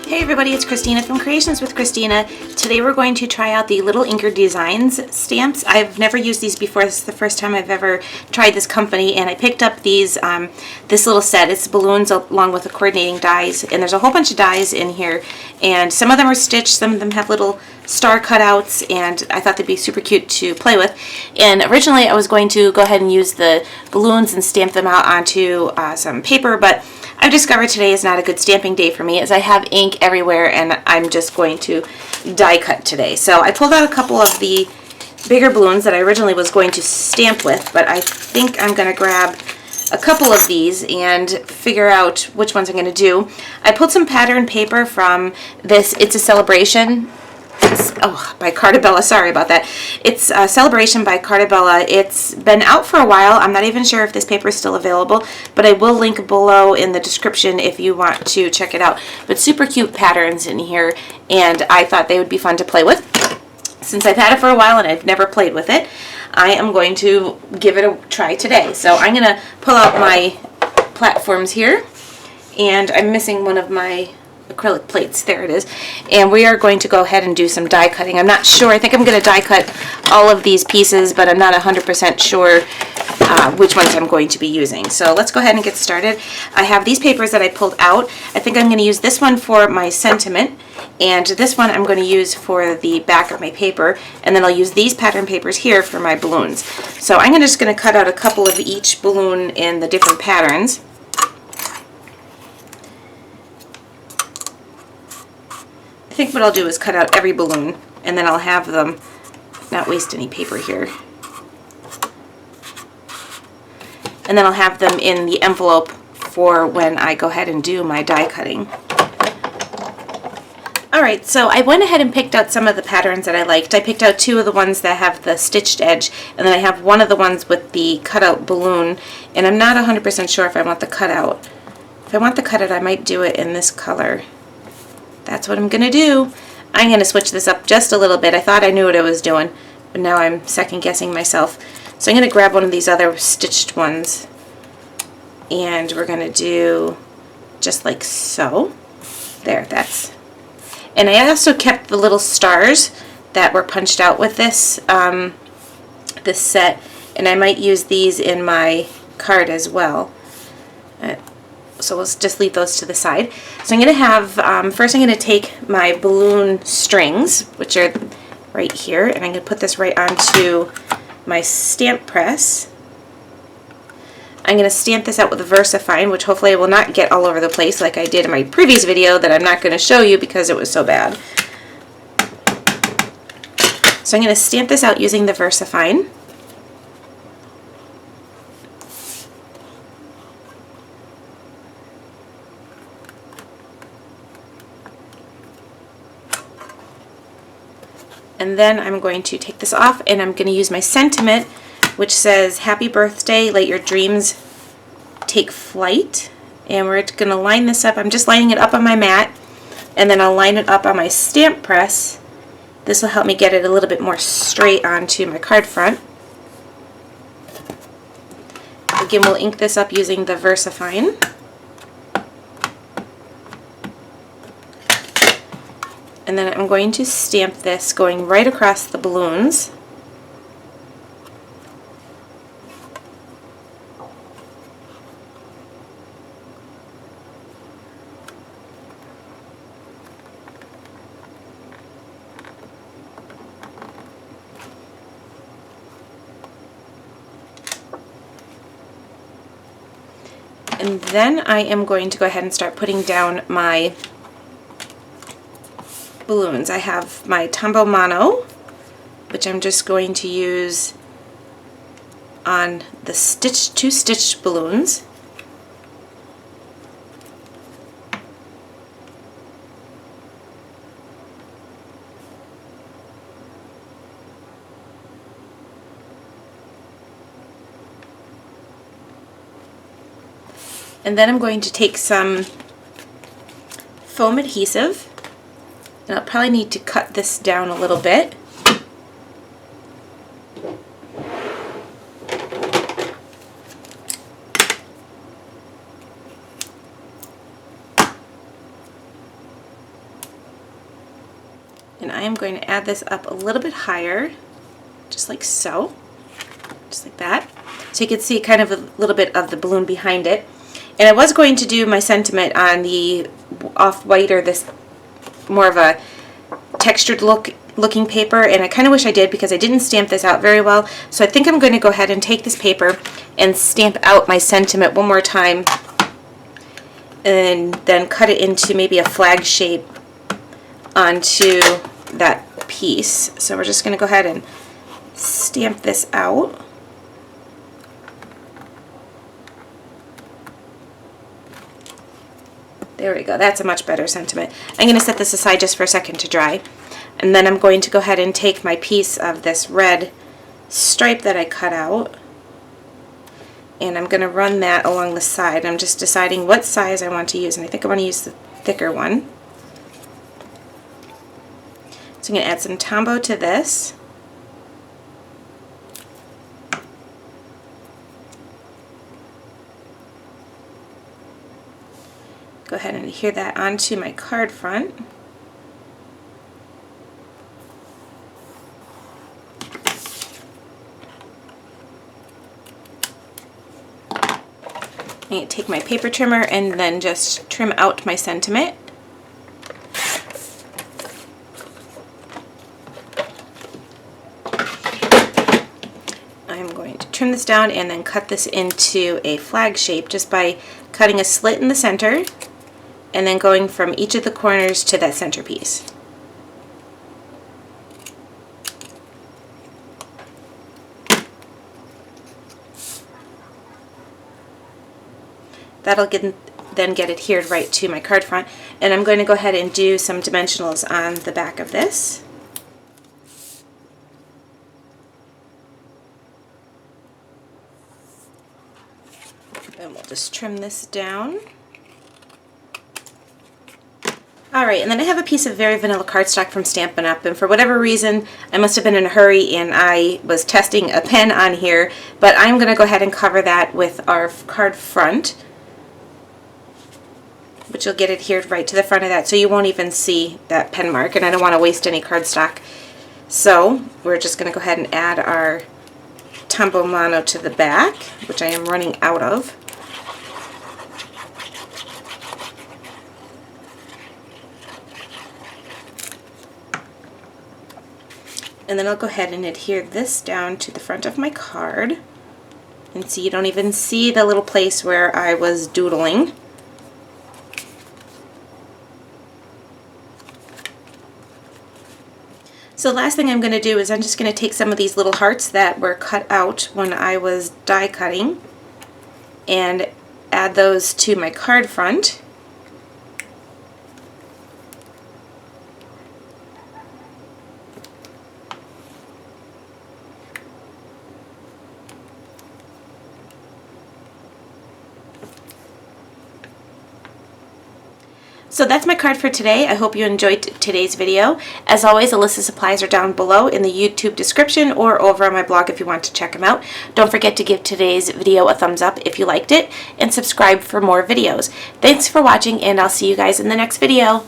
Hey everybody, it's Christina from Creations with Christina. Today we're going to try out the Lil'Inkers Designs stamps. I've never used these before. This is the first time I've ever tried this company, and I picked up these this little set. It's balloons along with the coordinating dies, and there's a whole bunch of dies in here, and some of them are stitched, some of them have little star cutouts, and I thought they'd be super cute to play with. And originally I was going to go ahead and use the balloons and stamp them out onto some paper, but I've discovered today is not a good stamping day for me, as I have ink everywhere and I'm just going to die cut today. So I pulled out a couple of the bigger balloons that I originally was going to stamp with, but I think I'm going to grab a couple of these and figure out which ones I'm going to do. I pulled some pattern paper from this It's a Celebration. By Carta, sorry about that. It's a Celebration by Carta. It's been out for a while. I'm not even sure if this paper is still available, but I will link below in the description if you want to check it out. But super cute patterns in here, and I thought they would be fun to play with. Since I've had it for a while and I've never played with it, I am going to give it a try today. So I'm going to pull out my platforms here, and I'm missing one of my acrylic plates. There it is. And we are going to go ahead and do some die cutting. I'm not sure. I think I'm going to die cut all of these pieces, but I'm not 100% sure which ones I'm going to be using. So let's go ahead and get started. I have these papers that I pulled out. I think I'm going to use this one for my sentiment, and this one I'm going to use for the back of my paper, and then I'll use these pattern papers here for my balloons. So I'm just going to cut out a couple of each balloon in the different patterns. I think what I'll do is cut out every balloon, and then I'll have them not waste any paper here. And then I'll have them in the envelope for when I go ahead and do my die cutting. Alright, so I went ahead and picked out some of the patterns that I liked. I picked out two of the ones that have the stitched edge, and then I have one of the ones with the cutout balloon, and I'm not 100% sure if I want the cutout. If I want the cutout, I might do it in this color. That's what I'm going to do. I'm going to switch this up just a little bit. I thought I knew what I was doing, but now I'm second guessing myself. So I'm going to grab one of these other stitched ones, and we're going to do just like so. There, that's. And I also kept the little stars that were punched out with this, this set, and I might use these in my card as well. So we'll just leave those to the side. So I'm going to have, first I'm going to take my balloon strings, which are right here, and I'm going to put this right onto my stamp press. I'm going to stamp this out with Versafine, which hopefully I will not get all over the place like I did in my previous video that I'm not going to show you because it was so bad. So I'm going to stamp this out using the Versafine. And then I'm going to take this off, and I'm going to use my sentiment, which says, "Happy birthday, let your dreams take flight." And we're going to line this up. I'm just lining it up on my mat, and then I'll line it up on my stamp press. This will help me get it a little bit more straight onto my card front. Again, we'll ink this up using the Versafine. And then I'm going to stamp this going right across the balloons. And then I am going to go ahead and start putting down my balloons. I have my Tombow Mono, which I'm just going to use on the two stitched balloons. And then I'm going to take some foam adhesive, and I'll probably need to cut this down a little bit. And I'm going to add this up a little bit higher, just like so, just like that. So you can see kind of a little bit of the balloon behind it. And I was going to do my sentiment on the off-white or this more of a textured looking paper, and I kind of wish I did because I didn't stamp this out very well. So I think I'm going to go ahead and take this paper and stamp out my sentiment one more time and then cut it into maybe a flag shape onto that piece. So we're just going to go ahead and stamp this out. There we go. That's a much better sentiment. I'm going to set this aside just for a second to dry. And then I'm going to go ahead and take my piece of this red stripe that I cut out, and I'm going to run that along the side. I'm just deciding what size I want to use, and I think I want to use the thicker one. So I'm going to add some Tombow to this. Go ahead and adhere that onto my card front. I'm going to take my paper trimmer and then just trim out my sentiment. I'm going to trim this down and then cut this into a flag shape just by cutting a slit in the center and then going from each of the corners to that centerpiece. That'll then get adhered right to my card front, and I'm going to go ahead and do some dimensionals on the back of this. And we'll just trim this down. Alright, and then I have a piece of very vanilla cardstock from Stampin' Up, and for whatever reason I must have been in a hurry and I was testing a pen on here, but I'm going to go ahead and cover that with our card front, which will get adhered right to the front of that, so you won't even see that pen mark, and I don't want to waste any cardstock. So we're just going to go ahead and add our Tombow Mono to the back, which I am running out of. And then I'll go ahead and adhere this down to the front of my card. And see, you don't even see the little place where I was doodling. So the last thing I'm going to do is I'm just going to take some of these little hearts that were cut out when I was die cutting and add those to my card front. So that's my card for today. I hope you enjoyed today's video. As always, a list of supplies are down below in the YouTube description or over on my blog if you want to check them out. Don't forget to give today's video a thumbs up if you liked it, and subscribe for more videos. Thanks for watching, and I'll see you guys in the next video.